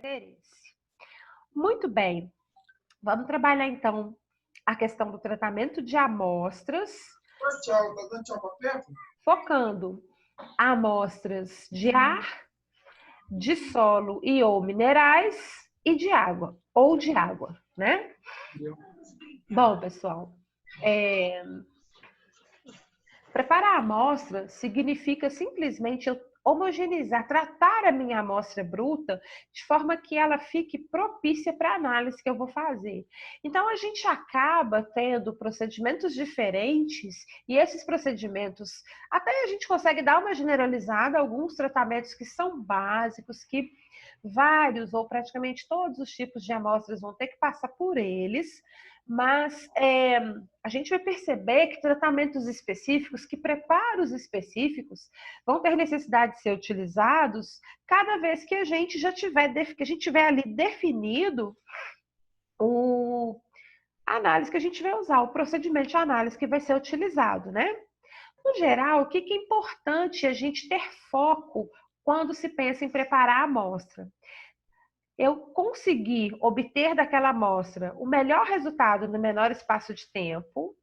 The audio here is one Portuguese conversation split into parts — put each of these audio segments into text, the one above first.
interesse. Muito bem, vamos trabalhar então a questão do tratamento de amostras, Tchau, tá dando tchau pra perto? focando amostras de ar, de solo e ou minerais e de água, ou de água, né? Bom, pessoal, preparar a amostra significa simplesmente eu homogeneizar, tratar a minha amostra bruta de forma que ela fique propícia para a análise que eu vou fazer. Então, a gente acaba tendo procedimentos diferentes e esses procedimentos, até a gente consegue dar uma generalizada, alguns tratamentos que são básicos, que vários ou praticamente todos os tipos de amostras vão ter que passar por eles, mas a gente vai perceber que tratamentos específicos, que preparos específicos vão ter necessidade de ser utilizados cada vez que a gente já tiver, que a gente tiver ali definido a análise que a gente vai usar, o procedimento de análise que vai ser utilizado, né? No geral, o que é importante a gente ter foco quando se pensa em preparar a amostra? Eu conseguir obter daquela amostra o melhor resultado no menor espaço de tempo,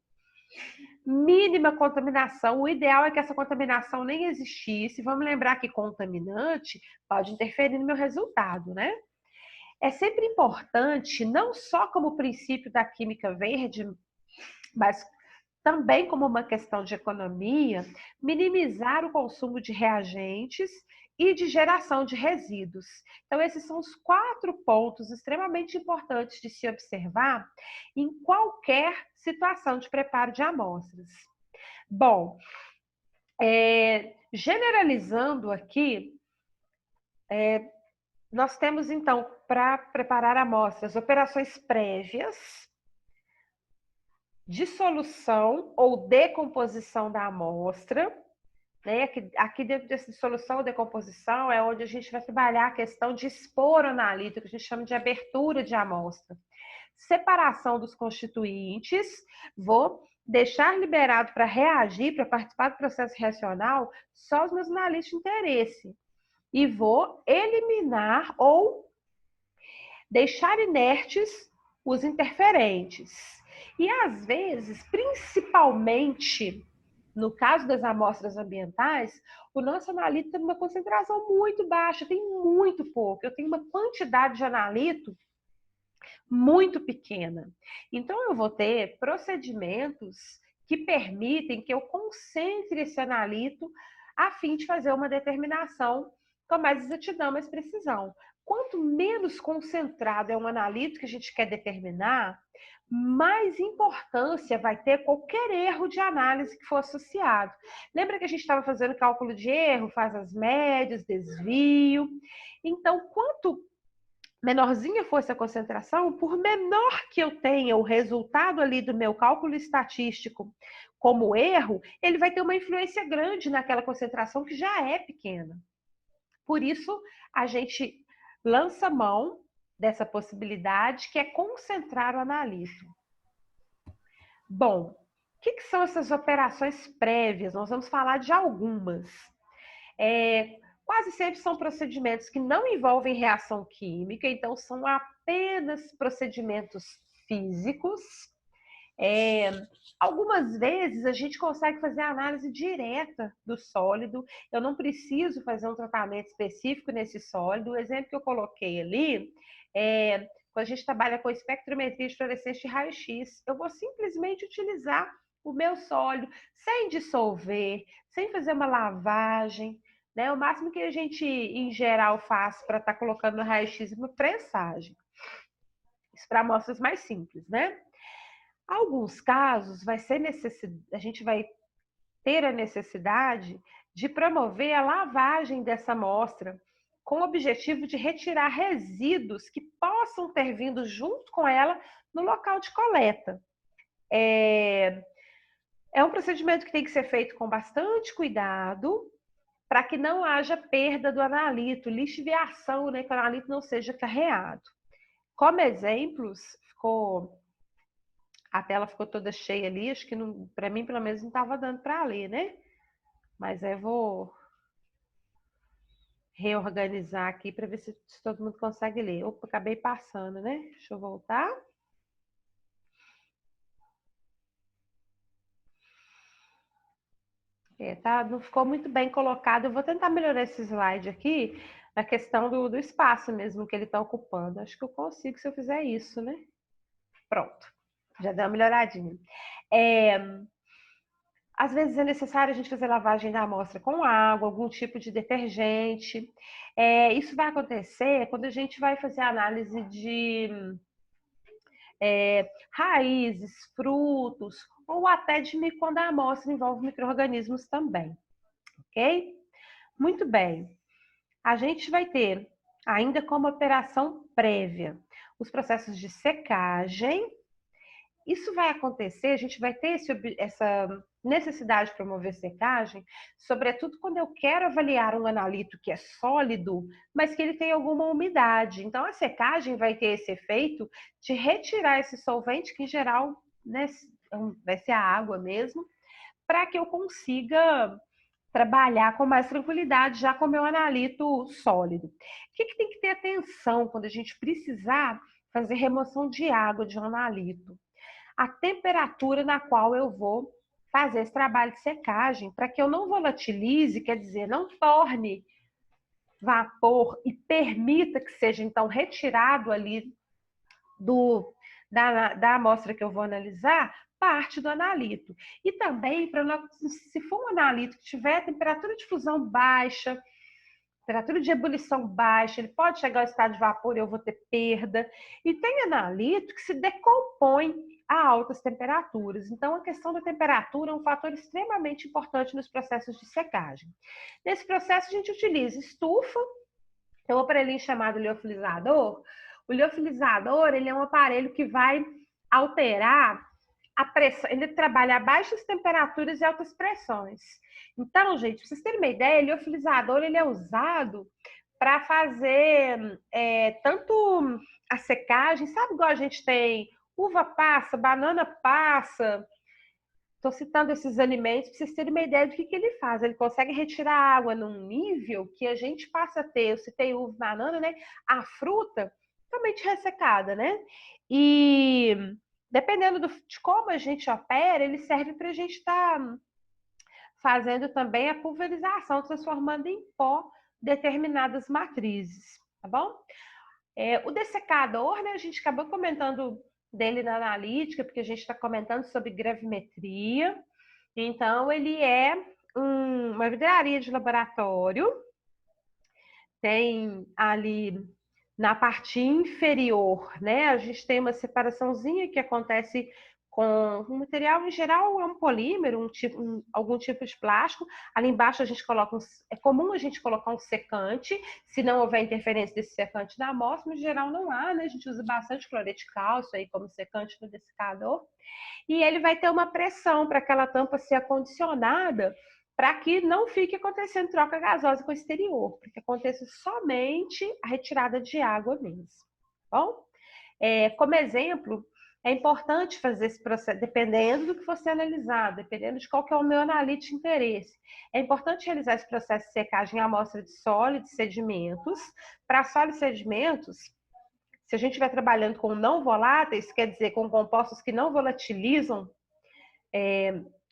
mínima contaminação. O ideal é que essa contaminação nem existisse. Vamos lembrar que contaminante pode interferir no meu resultado, né? É sempre importante, não só como princípio da química verde, mas também como uma questão de economia, minimizar o consumo de reagentes e de geração de resíduos. Então, esses são os 4 pontos extremamente importantes de se observar em qualquer situação de preparo de amostras. Bom, generalizando aqui, nós temos então, para preparar amostras, operações prévias, dissolução ou decomposição da amostra, né? Aqui dentro dessa dissolução ou decomposição é onde a gente vai trabalhar a questão de esporoanalítico, que a gente chama de abertura de amostra. Separação dos constituintes, vou deixar liberado para reagir, para participar do processo reacional, só os meus analistas de interesse. E vou eliminar ou deixar inertes os interferentes. E às vezes, principalmente no caso das amostras ambientais, o nosso analito tem uma concentração muito baixa, tem muito pouco. Eu tenho uma quantidade de analito muito pequena. Então, eu vou ter procedimentos que permitem que eu concentre esse analito a fim de fazer uma determinação com mais exatidão, mais precisão. Quanto menos concentrado é um analito que a gente quer determinar, mais importância vai ter qualquer erro de análise que for associado. Lembra que a gente estava fazendo cálculo de erro, faz as médias, desvio. Então, quanto menorzinha for essa concentração, por menor que eu tenha o resultado ali do meu cálculo estatístico como erro, ele vai ter uma influência grande naquela concentração que já é pequena. Por isso, a gente lança mão dessa possibilidade, que é concentrar o analito. Bom, o que são essas operações prévias? Nós vamos falar de algumas. Quase sempre são procedimentos que não envolvem reação química, então são apenas procedimentos físicos. Algumas vezes a gente consegue fazer a análise direta do sólido, eu não preciso fazer um tratamento específico nesse sólido. O exemplo que eu coloquei ali quando a gente trabalha com espectrometria de fluorescência de raio-x, eu vou simplesmente utilizar o meu sólido sem dissolver, sem fazer uma lavagem, né? O máximo que a gente, em geral, faz para estar colocando no raio-x é uma prensagem. Isso para amostras mais simples, né? Alguns casos a gente vai ter a necessidade de promover a lavagem dessa amostra com o objetivo de retirar resíduos que possam ter vindo junto com ela no local de coleta. É um procedimento que tem que ser feito com bastante cuidado para que não haja perda do analito, lixiviação, né, que o analito não seja carreado. Como exemplos, a tela ficou toda cheia ali, acho que para mim, pelo menos, não estava dando para ler, né? Mas eu vou reorganizar aqui para ver se todo mundo consegue ler. Opa, acabei passando, né? Deixa eu voltar. Tá, não ficou muito bem colocado. Eu vou tentar melhorar esse slide aqui, na questão do espaço mesmo que ele está ocupando. Acho que eu consigo se eu fizer isso, né? Pronto, já deu uma melhoradinha. Às vezes é necessário a gente fazer lavagem da amostra com água, algum tipo de detergente. Isso vai acontecer quando a gente vai fazer análise de raízes, frutos, ou até quando a amostra envolve micro-organismos também, ok? Muito bem. A gente vai ter, ainda como operação prévia, os processos de secagem. Isso vai acontecer, a gente vai ter essa necessidade de promover secagem, sobretudo quando eu quero avaliar um analito que é sólido, mas que ele tem alguma umidade. Então, a secagem vai ter esse efeito de retirar esse solvente, que em geral, né, vai ser a água mesmo, para que eu consiga trabalhar com mais tranquilidade já com o meu analito sólido. O que tem que ter atenção quando a gente precisar fazer remoção de água de um analito? A temperatura na qual eu vou fazer esse trabalho de secagem, para que eu não volatilize, quer dizer, não torne vapor e permita que seja, então, retirado ali da amostra que eu vou analisar, parte do analito. E também, se for um analito que tiver temperatura de fusão baixa, temperatura de ebulição baixa, ele pode chegar ao estado de vapor e eu vou ter perda. E tem analito que se decompõe a altas temperaturas. Então, a questão da temperatura é um fator extremamente importante nos processos de secagem. Nesse processo, a gente utiliza estufa, tem um aparelhinho chamado liofilizador. O liofilizador, ele é um aparelho que vai alterar a pressão, ele trabalha a baixas temperaturas e altas pressões. Então, gente, para vocês terem uma ideia, o liofilizador ele é usado para fazer tanto a secagem, sabe igual a gente tem uva passa, banana passa. Estou citando esses alimentos para vocês terem uma ideia do que ele faz. Ele consegue retirar a água num nível que a gente passa a ter, eu citei uva e banana, né? A fruta totalmente ressecada, né? E dependendo de como a gente opera, ele serve para a gente estar fazendo também a pulverização, transformando em pó determinadas matrizes, tá bom? O dessecador, né, a gente acabou comentando dele na analítica, porque a gente está comentando sobre gravimetria. Então, ele é uma vidraria de laboratório. Tem ali na parte inferior, né, a gente tem uma separaçãozinha que acontece com o material, em geral, é um polímero, algum tipo de plástico. Ali embaixo a gente coloca é comum a gente colocar um secante, se não houver interferência desse secante na amostra, mas em geral não há, né? A gente usa bastante cloreto de cálcio aí como secante no dessecador. E ele vai ter uma pressão para aquela tampa ser acondicionada, para que não fique acontecendo troca gasosa com o exterior, para que aconteça somente a retirada de água mesmo. Bom? Como exemplo, é importante fazer esse processo, dependendo do que for ser analisado, dependendo de qual que é o meu analito de interesse. É importante realizar esse processo de secagem em amostra de sólidos e sedimentos. Para sólidos e sedimentos, se a gente estiver trabalhando com não voláteis, quer dizer, com compostos que não volatilizam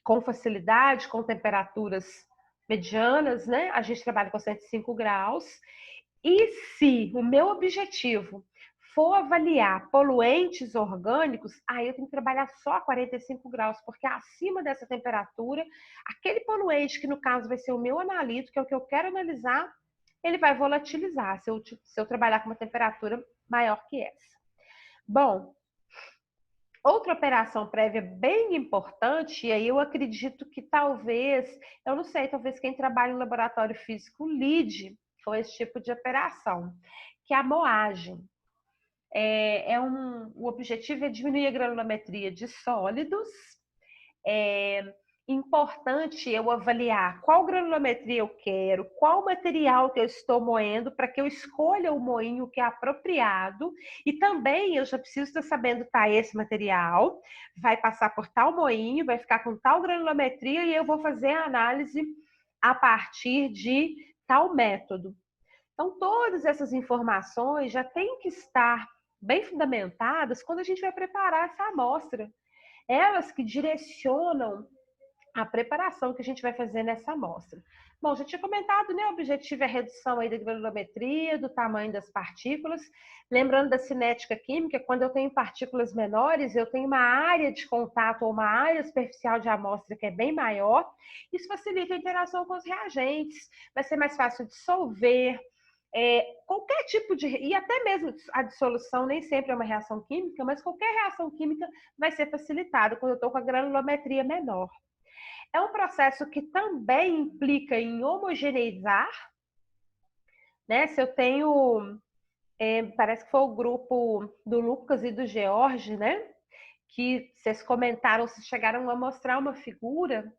com facilidade, com temperaturas medianas, né? A gente trabalha com 105 graus. E se o meu objetivo for avaliar poluentes orgânicos, aí eu tenho que trabalhar só a 45 graus, porque acima dessa temperatura, aquele poluente, que no caso vai ser o meu analito, que é o que eu quero analisar, ele vai volatilizar se eu trabalhar com uma temperatura maior que essa. Bom, outra operação prévia bem importante, e aí eu acredito que talvez, eu não sei, talvez quem trabalha em laboratório físico lide com esse tipo de operação, que é a moagem. O objetivo é diminuir a granulometria de sólidos. É importante eu avaliar qual granulometria eu quero, qual material que eu estou moendo, para que eu escolha o moinho que é apropriado. E também eu já preciso estar sabendo, tá, esse material vai passar por tal moinho, vai ficar com tal granulometria e eu vou fazer a análise a partir de tal método. Então, todas essas informações já têm que estar bem fundamentadas quando a gente vai preparar essa amostra. Elas que direcionam a preparação que a gente vai fazer nessa amostra. Bom, já tinha comentado, né? O objetivo é a redução aí da granulometria, do tamanho das partículas. Lembrando da cinética química, quando eu tenho partículas menores, eu tenho uma área de contato ou uma área superficial de amostra que é bem maior. Isso facilita a interação com os reagentes, vai ser mais fácil dissolver. Qualquer tipo de... E até mesmo a dissolução nem sempre é uma reação química, mas qualquer reação química vai ser facilitada quando eu estou com a granulometria menor. É um processo que também implica em homogeneizar, né? Se eu tenho, parece que foi o grupo do Lucas e do George, né? Que vocês comentaram, vocês chegaram a mostrar uma figura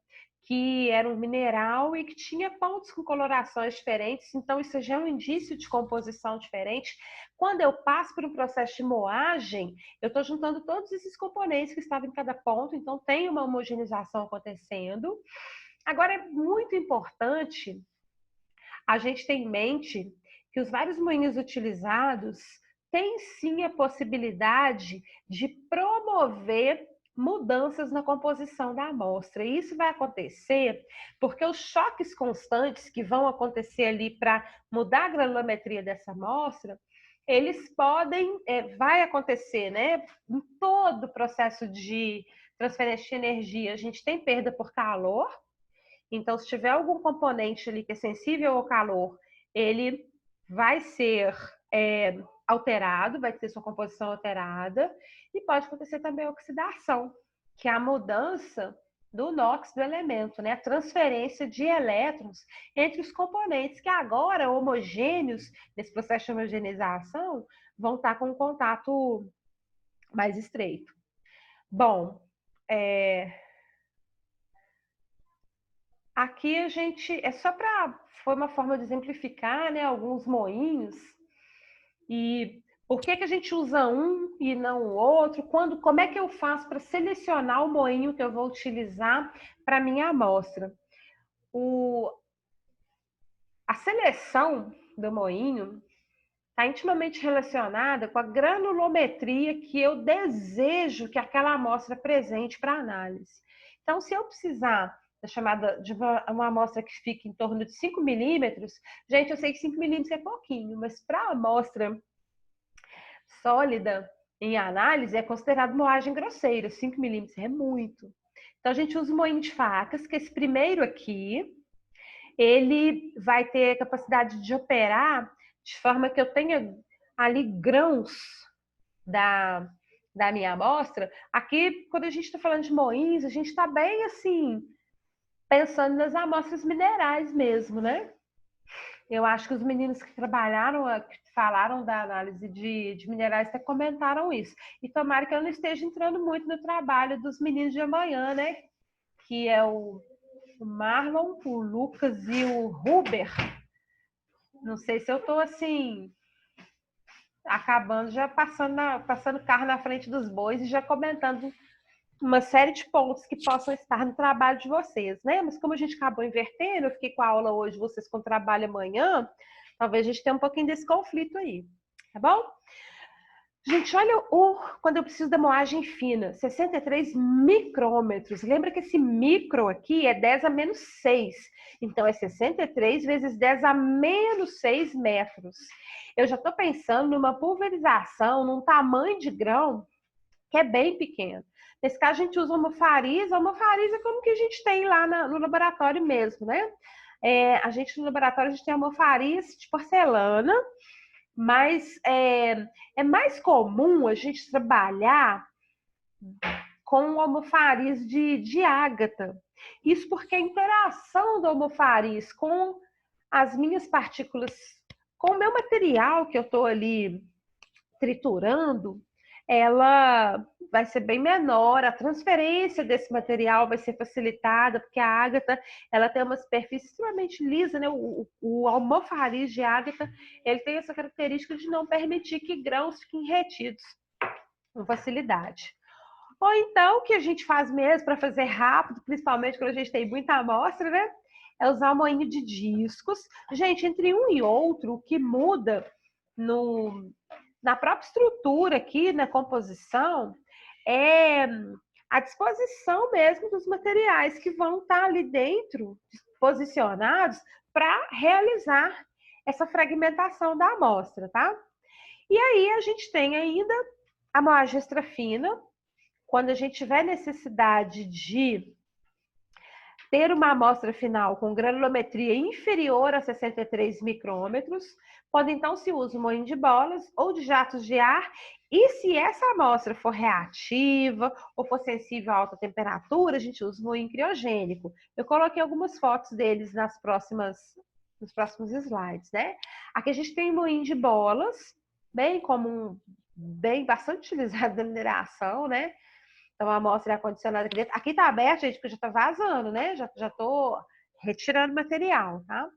que era um mineral e que tinha pontos com colorações diferentes, então isso já é um indício de composição diferente. Quando eu passo por um processo de moagem, eu estou juntando todos esses componentes que estavam em cada ponto, então tem uma homogeneização acontecendo. Agora, é muito importante a gente ter em mente que os vários moinhos utilizados têm sim a possibilidade de promover mudanças na composição da amostra. E isso vai acontecer porque os choques constantes que vão acontecer ali para mudar a granulometria dessa amostra, eles podem, vai acontecer, né? Em todo o processo de transferência de energia, a gente tem perda por calor. Então, se tiver algum componente ali que é sensível ao calor, ele vai ser alterado, vai ter sua composição alterada, e pode acontecer também a oxidação, que é a mudança do NOx do elemento, né? A transferência de elétrons entre os componentes que agora homogêneos, nesse processo de homogeneização, vão estar com um contato mais estreito. Bom, aqui a gente, foi uma forma de exemplificar, né, alguns moinhos. E por que a gente usa um e não o outro? Como é que eu faço para selecionar o moinho que eu vou utilizar para minha amostra? A seleção do moinho está intimamente relacionada com a granulometria que eu desejo que aquela amostra apresente para análise. Então, se eu precisar de uma amostra que fique em torno de 5 milímetros, gente, eu sei que 5 milímetros é pouquinho, mas para a amostra sólida em análise é considerado moagem grosseira, 5 milímetros é muito. Então, a gente usa o moinho de facas, que esse primeiro aqui, ele vai ter capacidade de operar de forma que eu tenha ali grãos da minha amostra. Aqui, quando a gente está falando de moinhos, a gente está bem assim, pensando nas amostras minerais mesmo, né? Eu acho que os meninos que trabalharam, que falaram da análise de minerais, até comentaram isso. E tomara que eu não esteja entrando muito no trabalho dos meninos de amanhã, né? Que é o Marlon, o Lucas e o Huber. Não sei se eu estou assim, acabando, já passando carro na frente dos bois e já comentando uma série de pontos que possam estar no trabalho de vocês, né? Mas como a gente acabou invertendo, eu fiquei com a aula hoje, vocês com trabalho amanhã, talvez a gente tenha um pouquinho desse conflito aí, tá bom? Gente, olha quando eu preciso da moagem fina, 63 micrômetros. Lembra que esse micro aqui é 10 a menos 6. Então, é 63 vezes 10 a menos 6 metros. Eu já estou pensando numa pulverização, num tamanho de grão que é bem pequeno. Nesse caso, a gente usa homofariza. A homofariza é como que a gente tem lá no laboratório mesmo, né? A gente no laboratório, a gente tem homofariza de porcelana, mas é mais comum a gente trabalhar com homofariz de ágata. Isso porque a interação do homofariz com as minhas partículas, com o meu material que eu estou ali triturando, ela vai ser bem menor, a transferência desse material vai ser facilitada, porque a ágata, ela tem uma superfície extremamente lisa, né? O almofariz de ágata, ele tem essa característica de não permitir que grãos fiquem retidos com facilidade. Ou então, o que a gente faz mesmo para fazer rápido, principalmente quando a gente tem muita amostra, né? é usar o moinho de discos. Gente, entre um e outro, o que muda na própria estrutura aqui, na composição, é a disposição mesmo dos materiais que vão estar ali dentro, posicionados, para realizar essa fragmentação da amostra, tá? E aí a gente tem ainda a moagem extra fina, quando a gente tiver necessidade de ter uma amostra final com granulometria inferior a 63 micrômetros, quando então se usa o moinho de bolas ou de jatos de ar, e se essa amostra for reativa ou for sensível a alta temperatura, a gente usa o moinho criogênico. Eu coloquei algumas fotos deles nos próximos slides, né? Aqui a gente tem moinho de bolas, bem comum, bem bastante utilizado na mineração, né? Então, a amostra é acondicionada aqui dentro. Aqui tá aberto, gente, porque já tá vazando, né? Já tô retirando material, tá?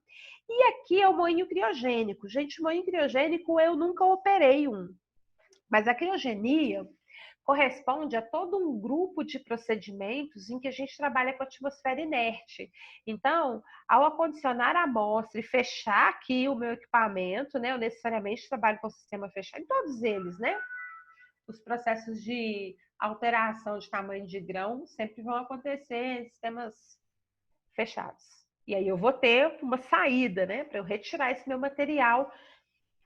E aqui é o moinho criogênico. Gente, o moinho criogênico eu nunca operei um. Mas a criogenia corresponde a todo um grupo de procedimentos em que a gente trabalha com a atmosfera inerte. Então, ao acondicionar a amostra e fechar aqui o meu equipamento, né? Eu necessariamente trabalho com o sistema fechado, em todos eles, né? Os processos de alteração de tamanho de grão sempre vão acontecer em sistemas fechados. E aí eu vou ter uma saída, né, para eu retirar esse meu material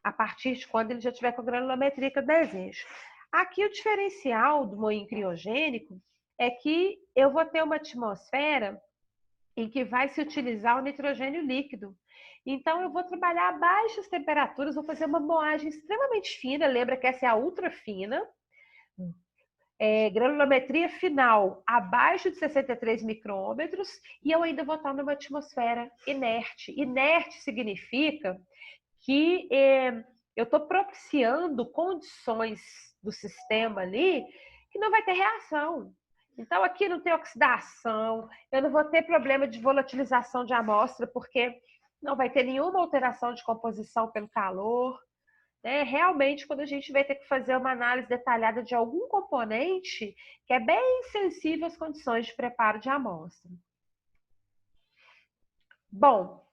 a partir de quando ele já tiver com a granulometria que eu desejo. Aqui o diferencial do moinho criogênico é que eu vou ter uma atmosfera em que vai se utilizar o nitrogênio líquido. Então, eu vou trabalhar a baixas temperaturas, vou fazer uma moagem extremamente fina, lembra que essa é a ultra fina, granulometria final abaixo de 63 micrômetros, e eu ainda vou estar numa atmosfera inerte. Inerte significa que eu estou propiciando condições do sistema ali que não vai ter reação. Então, aqui não tem oxidação, eu não vou ter problema de volatilização de amostra, porque não vai ter nenhuma alteração de composição pelo calor. Né? Realmente, quando a gente vai ter que fazer uma análise detalhada de algum componente que é bem sensível às condições de preparo de amostra. Bom,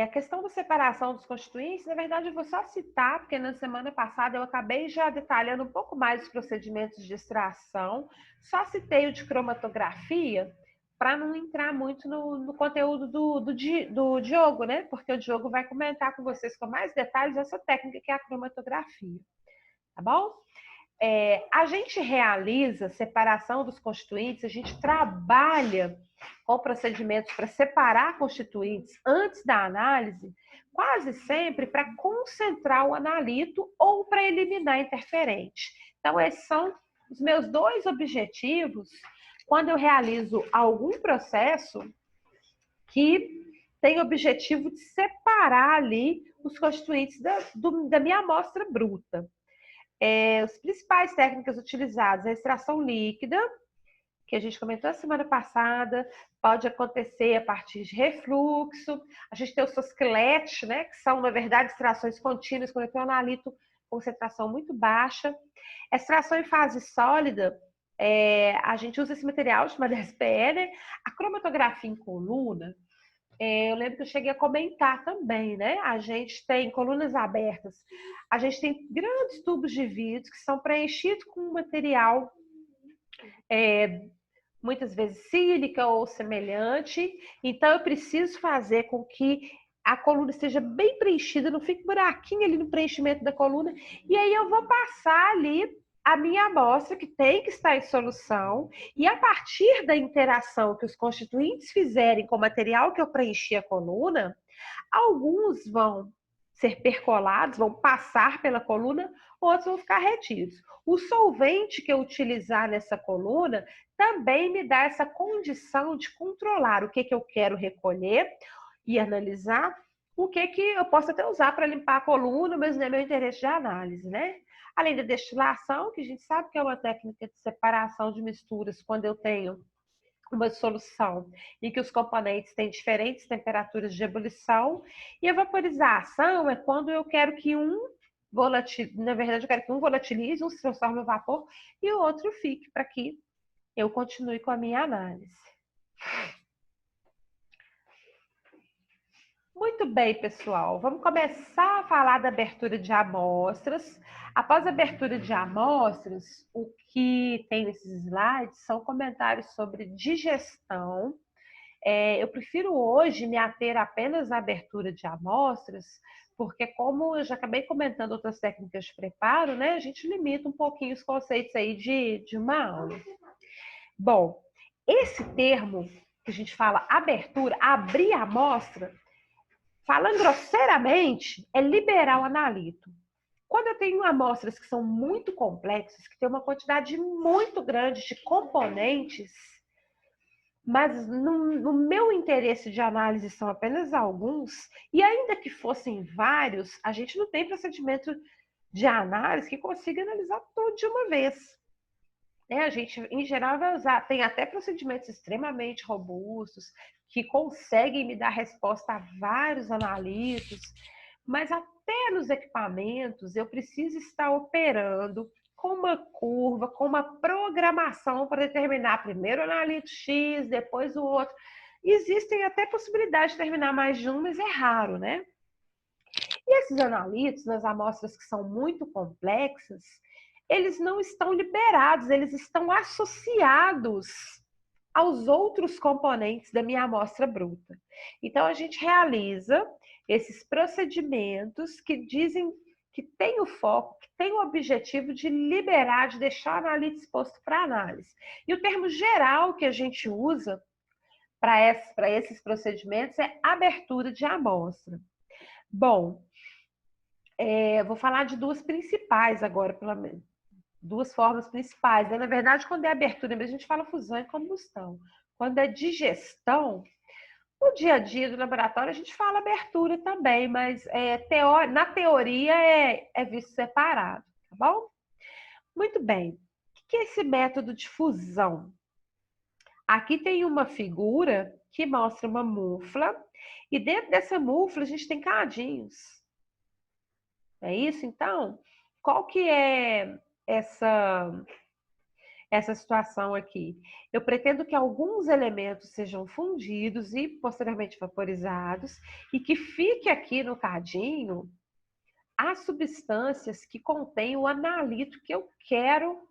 a questão da separação dos constituintes, na verdade, eu vou só citar, porque na semana passada eu acabei já detalhando um pouco mais os procedimentos de extração, só citei o de cromatografia, para não entrar muito no conteúdo do Diogo, né? Porque o Diogo vai comentar com vocês com mais detalhes essa técnica que é a cromatografia, tá bom? A gente realiza separação dos constituintes, a gente trabalha com procedimentos para separar constituintes antes da análise, quase sempre para concentrar o analito ou para eliminar interferente. Então, esses são os meus dois objetivos quando eu realizo algum processo que tem o objetivo de separar ali os constituintes da minha amostra bruta. As principais técnicas utilizadas, a extração líquida, que a gente comentou a semana passada, pode acontecer a partir de refluxo. A gente tem os sosqueletes, né, que são, na verdade, extrações contínuas, quando tem um analito com concentração muito baixa. A extração em fase sólida, a gente usa esse material chamado SPE, né? A cromatografia em coluna, eu lembro que eu cheguei a comentar também, né? A gente tem colunas abertas, a gente tem grandes tubos de vidro que são preenchidos com material, muitas vezes sílica ou semelhante. Então, eu preciso fazer com que a coluna esteja bem preenchida, não fique buraquinho ali no preenchimento da coluna. E aí eu vou passar ali a minha amostra, que tem que estar em solução, e a partir da interação que os constituintes fizerem com o material que eu preenchi a coluna, alguns vão ser percolados, vão passar pela coluna, outros vão ficar retidos. O solvente que eu utilizar nessa coluna também me dá essa condição de controlar o que eu quero recolher e analisar, o que eu posso até usar para limpar a coluna, mas não é meu interesse de análise, né? Além da destilação, que a gente sabe que é uma técnica de separação de misturas quando eu tenho uma solução em que os componentes têm diferentes temperaturas de ebulição. E a vaporização é quando eu quero que na verdade, eu quero que um volatilize, um se transforme em vapor e o outro fique, para que eu continue com a minha análise. Muito bem, pessoal. Vamos começar a falar da abertura de amostras. Após a abertura de amostras, o que tem nesses slides são comentários sobre digestão. Eu prefiro hoje me ater apenas à abertura de amostras, porque como eu já acabei comentando outras técnicas de preparo, né, a gente limita um pouquinho os conceitos aí de uma aula. Bom, esse termo que a gente fala abertura, abrir a amostra, falando grosseiramente, é liberar o analito. Quando eu tenho amostras que são muito complexas, que tem uma quantidade muito grande de componentes, mas no meu interesse de análise são apenas alguns, e ainda que fossem vários, a gente não tem procedimento de análise que consiga analisar tudo de uma vez. A gente, em geral, vai usar, tem até procedimentos extremamente robustos, que conseguem me dar resposta a vários analitos, mas até nos equipamentos eu preciso estar operando com uma curva, com uma programação para determinar primeiro o analito X, depois o outro. Existem até possibilidades de terminar mais de um, mas é raro, né? E esses analitos, nas amostras que são muito complexas, eles não estão liberados, eles estão associados aos outros componentes da minha amostra bruta. Então, a gente realiza esses procedimentos que dizem que tem o foco, que tem o objetivo de liberar, de deixar o analito exposto para análise. E o termo geral que a gente usa para esses procedimentos é abertura de amostra. Bom, vou falar de duas principais agora, pelo menos. Duas formas principais. Na verdade, quando é abertura, a gente fala fusão e combustão. Quando é digestão, no dia a dia do laboratório a gente fala abertura também, mas na teoria é visto separado, tá bom? Muito bem. O que é esse método de fusão? Aqui tem uma figura que mostra uma mufla, e dentro dessa mufla a gente tem cadinhos. É isso, então? Qual que é essa situação aqui? Eu pretendo que alguns elementos sejam fundidos e posteriormente vaporizados e que fique aqui no cadinho as substâncias que contêm o analito que eu quero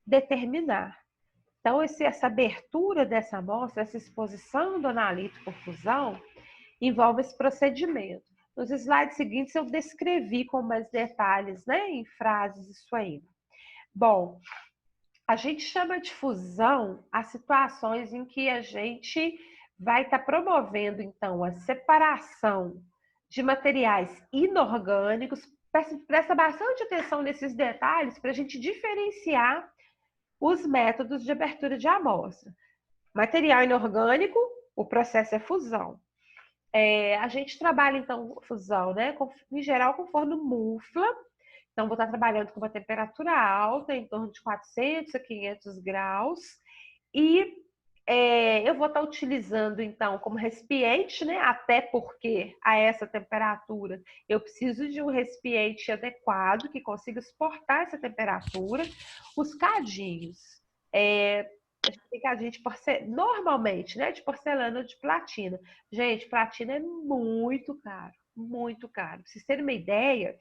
determinar. Então, essa abertura dessa amostra, essa exposição do analito por fusão, envolve esse procedimento. Nos slides seguintes eu descrevi com mais detalhes, né, em frases, isso aí. Bom, a gente chama de fusão as situações em que a gente vai estar promovendo, então, a separação de materiais inorgânicos. Presta bastante atenção nesses detalhes para a gente diferenciar os métodos de abertura de amostra. Material inorgânico, o processo é fusão. A gente trabalha, então, fusão, né? Em geral, com forno mufla. Então, vou estar trabalhando com uma temperatura alta, em torno de 400 a 500 graus. E eu vou estar utilizando, então, como recipiente, né? Até porque a essa temperatura eu preciso de um recipiente adequado que consiga suportar essa temperatura. Os cadinhos. A gente tem cadinho de porcelana, normalmente, né? De porcelana ou de platina. Gente, platina é muito caro, muito caro. Pra vocês terem uma ideia,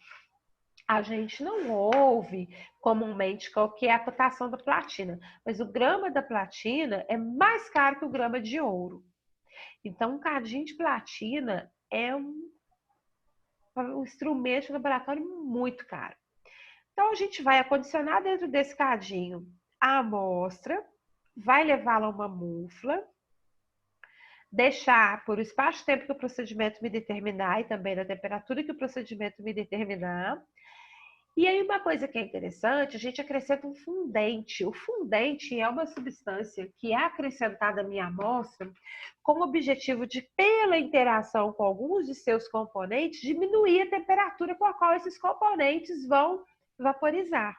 a gente não ouve comumente qual que é a cotação da platina, mas o grama da platina é mais caro que o grama de ouro. Então, um cadinho de platina é um instrumento de laboratório muito caro. Então, a gente vai acondicionar dentro desse cadinho a amostra, vai levá-la a uma mufla, deixar por o espaço de tempo que o procedimento me determinar e também na temperatura que o procedimento me determinar. E aí, uma coisa que é interessante, a gente acrescenta um fundente. O fundente é uma substância que é acrescentada à minha amostra com o objetivo de, pela interação com alguns de seus componentes, diminuir a temperatura com a qual esses componentes vão vaporizar.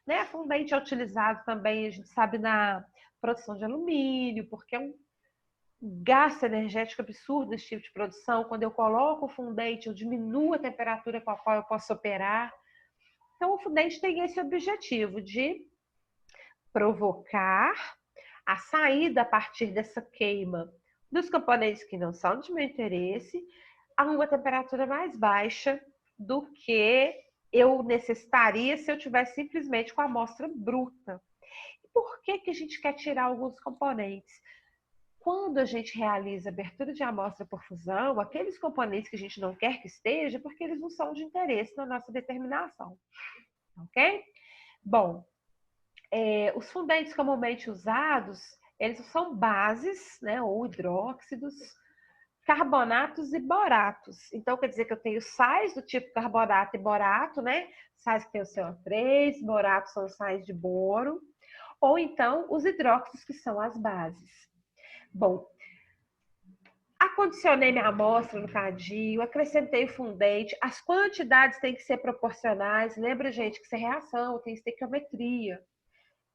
Né? Fundente é utilizado também, a gente sabe, na produção de alumínio, porque é um gasto energético absurdo esse tipo de produção. Quando eu coloco o fundente, eu diminuo a temperatura com a qual eu posso operar. Então, o fundente tem esse objetivo de provocar a saída a partir dessa queima dos componentes que não são de meu interesse, a uma temperatura mais baixa do que eu necessitaria se eu tivesse simplesmente com a amostra bruta. Por que que a gente quer tirar alguns componentes? Quando a gente realiza abertura de amostra por fusão, aqueles componentes que a gente não quer que esteja, porque eles não são de interesse na nossa determinação. Ok? Bom, os fundentes comumente usados, eles são bases, né, ou hidróxidos, carbonatos e boratos. Então, quer dizer que eu tenho sais do tipo carbonato e borato, né? Sais que tem o CO3, boratos são sais de boro, ou então os hidróxidos, que são as bases. Bom, acondicionei minha amostra no cadinho, acrescentei o fundente, as quantidades têm que ser proporcionais. Lembra, gente, que isso é reação, tem estequiometria.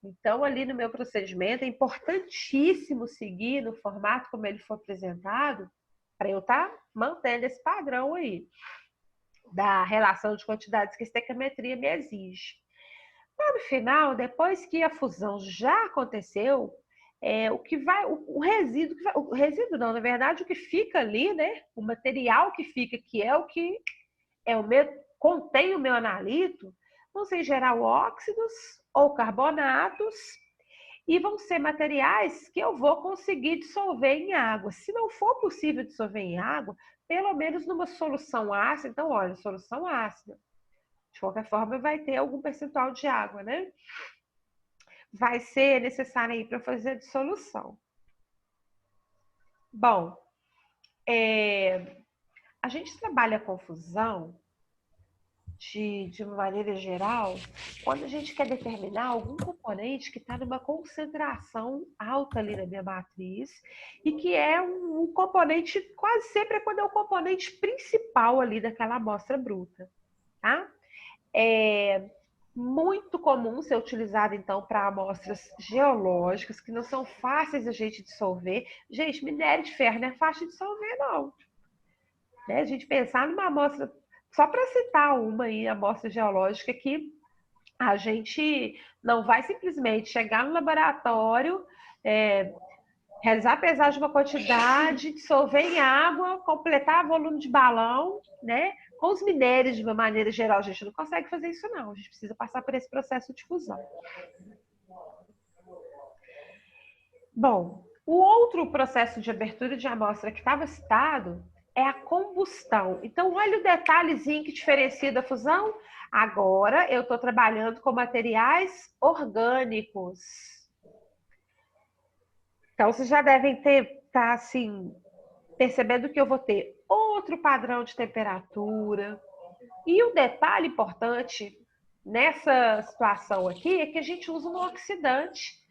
Então, ali no meu procedimento, é importantíssimo seguir no formato como ele for apresentado, para eu estar mantendo esse padrão aí, da relação de quantidades que a estequiometria me exige. Mas no final, depois que a fusão já aconteceu, o que vai, o resíduo, o resíduo não, na verdade, o que fica ali, né? O material que fica, que é o que é o meu, contém o meu analito, vão ser em geral óxidos ou carbonatos, e vão ser materiais que eu vou conseguir dissolver em água. Se não for possível dissolver em água, pelo menos numa solução ácida. Então, olha, solução ácida. De qualquer forma, vai ter algum percentual de água, né? Vai ser necessário aí para fazer a dissolução. Bom, a gente trabalha com fusão de uma maneira geral quando a gente quer determinar algum componente que está numa concentração alta ali na minha matriz e que é um componente, quase sempre é quando é o componente principal ali daquela amostra bruta, tá? É muito comum ser utilizado, então, para amostras geológicas, que não são fáceis a gente dissolver. Gente, minério de ferro não é fácil de dissolver, não. Né? A gente pensar numa amostra, só para citar uma aí, amostra geológica, que a gente não vai simplesmente chegar no laboratório, realizar a pesagem de uma quantidade, dissolver em água, completar volume de balão, né? Com os minérios, de uma maneira geral, a gente não consegue fazer isso, não. A gente precisa passar por esse processo de fusão. Bom, o outro processo de abertura de amostra que estava citado é a combustão. Então, olha o detalhezinho que diferencia da fusão. Agora, eu estou trabalhando com materiais orgânicos. Então, vocês já devem estar assim, percebendo que eu vou ter outro padrão de temperatura. E um detalhe importante nessa situação aqui é que a gente usa um oxidante.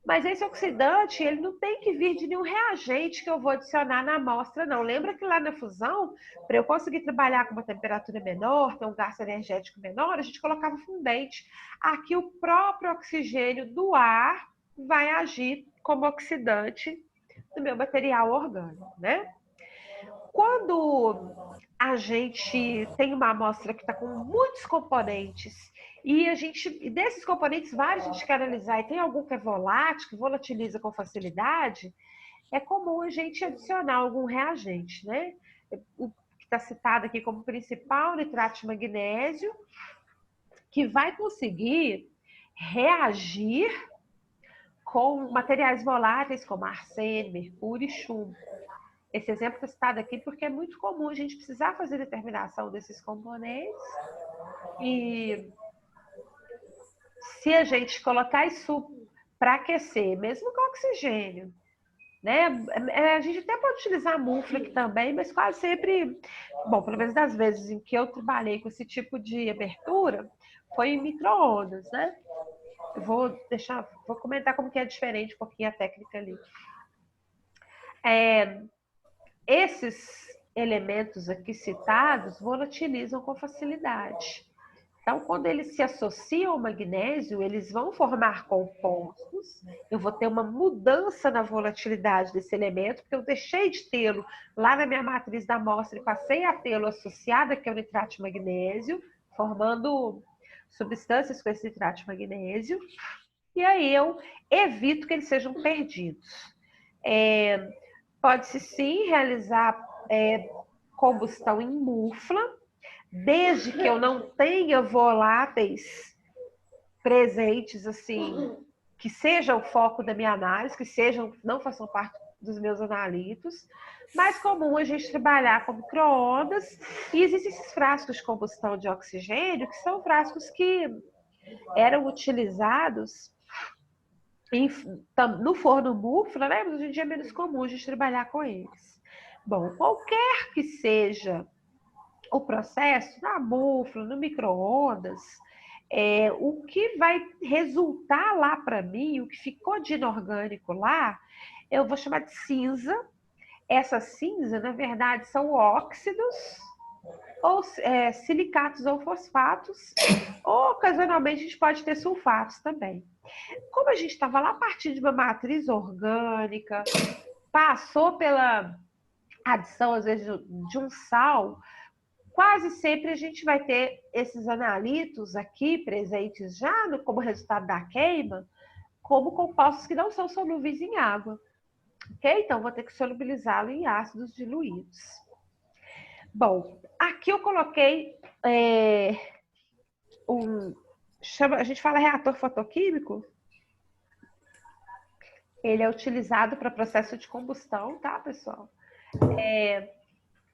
Mas esse oxidante, ele não tem que vir de nenhum reagente que eu vou adicionar na amostra, não. Lembra que lá na fusão, para eu conseguir trabalhar com uma temperatura menor, ter um gasto energético menor, a gente colocava fundente. Aqui o próprio oxigênio do ar vai agir como oxidante do meu material orgânico, né? Quando a gente tem uma amostra que está com muitos componentes e desses componentes vários a gente quer analisar e tem algum que é volátil, que volatiliza com facilidade, é comum a gente adicionar algum reagente, né? O que está citado aqui como principal, nitrato de magnésio, que vai conseguir reagir com materiais voláteis como arsênio, mercúrio e chumbo. Esse exemplo está citado aqui porque é muito comum a gente precisar fazer determinação desses componentes e se a gente colocar isso para aquecer, mesmo com oxigênio, né? A gente até pode utilizar muflex também, mas quase sempre, bom, pelo menos das vezes em que eu trabalhei com esse tipo de abertura, foi em micro-ondas, né? Eu vou comentar como que é diferente um pouquinho a técnica ali. Esses elementos aqui citados volatilizam com facilidade. Então, quando eles se associam ao magnésio, eles vão formar compostos. Eu vou ter uma mudança na volatilidade desse elemento, porque eu deixei de tê-lo lá na minha matriz da amostra e passei a tê-lo associado aqui ao nitrato de magnésio, formando substâncias com esse nitrato de magnésio. E aí eu evito que eles sejam perdidos. Pode-se sim realizar combustão em mufla, desde que eu não tenha voláteis presentes, assim, que sejam o foco da minha análise, que sejam, não façam parte dos meus analitos. Mais comum a gente trabalhar com micro-ondas, e existem esses frascos de combustão de oxigênio, que são frascos que eram utilizados no forno mufla, né? Mas hoje em dia é menos comum a gente trabalhar com eles. Bom, qualquer que seja o processo, na mufla, no micro-ondas, o que vai resultar lá para mim, o que ficou de inorgânico lá, eu vou chamar de cinza. Essa cinza, na verdade, são óxidos, ou silicatos ou fosfatos, ou ocasionalmente a gente pode ter sulfatos também. Como a gente estava lá a partir de uma matriz orgânica, passou pela adição, às vezes, de um sal, quase sempre a gente vai ter esses analitos aqui presentes já como resultado da queima, como compostos que não são solúveis em água. Ok? Então, vou ter que solubilizá-lo em ácidos diluídos. Bom, aqui eu coloquei a gente fala reator fotoquímico. Ele é utilizado para processo de combustão, tá, pessoal?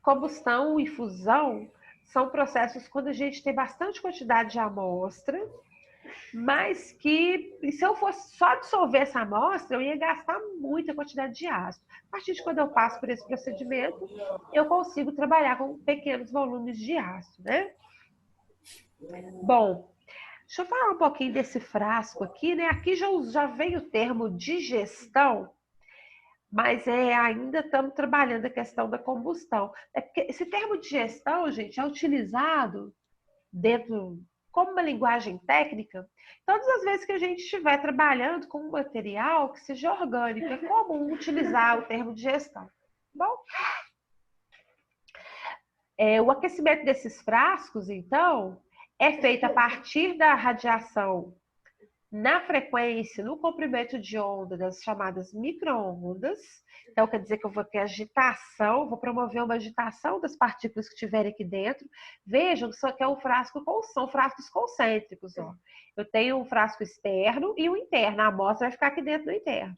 Combustão e fusão são processos quando a gente tem bastante quantidade de amostra, mas que, se eu fosse só dissolver essa amostra, eu ia gastar muita quantidade de ácido. A partir de quando eu passo por esse procedimento, eu consigo trabalhar com pequenos volumes de ácido, né? Bom, deixa eu falar um pouquinho desse frasco aqui, né? Aqui já veio o termo digestão, mas ainda estamos trabalhando a questão da combustão. Esse termo digestão, gente, é utilizado dentro como uma linguagem técnica todas as vezes que a gente estiver trabalhando com um material que seja orgânico. É comum utilizar o termo digestão. Bom, o aquecimento desses frascos, então, é feito a partir da radiação na frequência, no comprimento de onda das chamadas micro-ondas. Então, quer dizer que eu vou ter agitação, vou promover uma agitação das partículas que estiverem aqui dentro. Vejam que isso aqui é um frasco, são frascos concêntricos. Ó. Eu tenho um frasco externo e um interno. A amostra vai ficar aqui dentro do interno.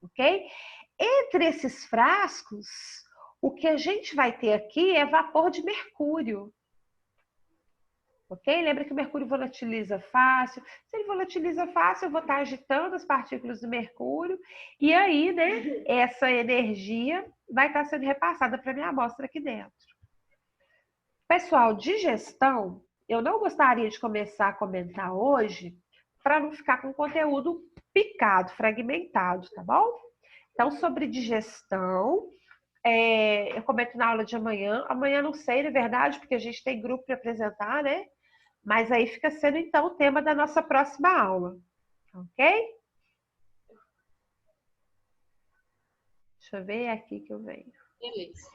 Ok? Entre esses frascos, o que a gente vai ter aqui é vapor de mercúrio. Ok? Lembra que o mercúrio volatiliza fácil. Se ele volatiliza fácil, eu vou estar agitando as partículas do mercúrio. E aí, né, essa energia vai estar sendo repassada para a minha amostra aqui dentro. Pessoal, digestão, eu não gostaria de começar a comentar hoje para não ficar com conteúdo picado, fragmentado, tá bom? Então, sobre digestão, eu comento na aula de amanhã. Amanhã não sei, na verdade, porque a gente tem grupo para apresentar, né? Mas aí fica sendo, então, o tema da nossa próxima aula. Ok? Deixa eu ver aqui que eu venho. Beleza.